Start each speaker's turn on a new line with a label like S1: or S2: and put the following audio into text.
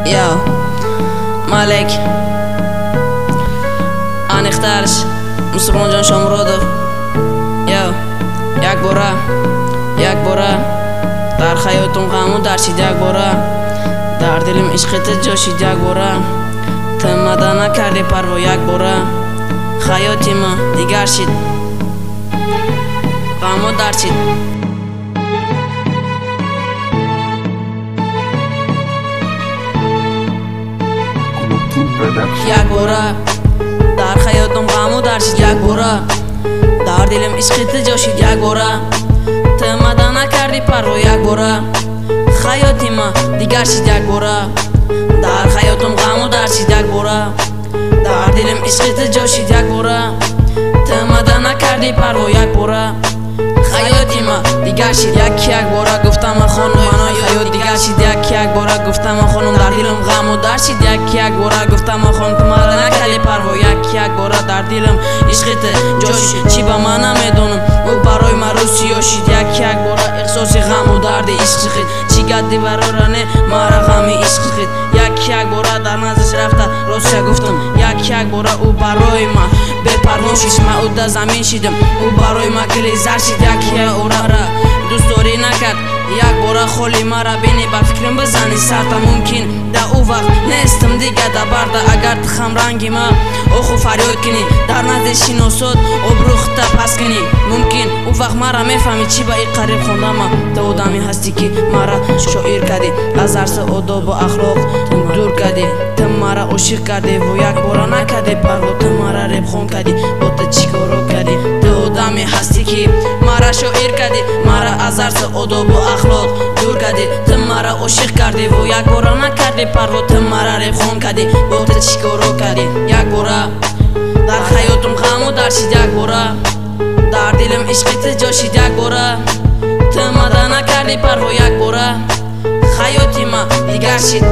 S1: Yo, Malek Aniqtarish Musulmonjon Shomurodov. Yo, yak bora dar hayotim g'amu darshid yak bora dar dilim ishqiti joshid yak bora tamadan akardi parvo yak bora hayotima digarshid g'amu darshid yak bora dar hayotim g'amu darshid yak bora dar dilim ishqiti joshid yak bora tamadan akardi parvo yak bora hayotima digarshid yak bora dar hayotim g'amu darshid yak bora dar dilim ishqiti joshid yak bora tamadan akardi parvo yak bora hayotima digarshid yak bora guftam xonum manoy hayot digarshid yak bora guftam xonum dar dilim g'amu darshid yak bora guftam xonum tamadan akardi parvo yak bora dar dilim ishqiti joshid chi ba man намедонам ӯ барои ман рӯси ёшид як бора эҳсоси ғаму дарди ишқи хид чӣ гадди бароране мара ғами ишқи хид як бора дар наздаш рафта ростия гуфтам як бора ӯ барои ман бепарво шид маъуда замин шидам ӯ барои ман гили зар шид як бора дӯстдорӣ накард як бора холи мара бини ба фикрам бизани сарта мумкин да ӯ вақт нестам дига да барда агар тихам ранги ма оху фарёд кини дар назди шиносот обрӯхта пас кини мумкин ӯ вақт мара мефаҳми чӣ ба и қариб хондама то одаме ҳастӣ ки мара шоир кардӣ аз арси одобу ахлоқ дур кардӣ ты мара ошиқ кардӣ ву як бора накардӣ парво ты мара ребхон кардӣ бо ты чӣ коро кардӣ ты одаме ҳастӣ ки мара шоир кардӣ мара аз арси одобу ахлоқ дур кардӣ ты мара ошиқ кардӣ ву як бора накардӣ парво ты мара ребхон кардӣ бо ты чӣ коро кардӣ як бора дар хаётум ғаму даршид як бора дар дилим ишқити ҷошид як бора ты мада накардӣ парво як бора хаёти ма дигар шид.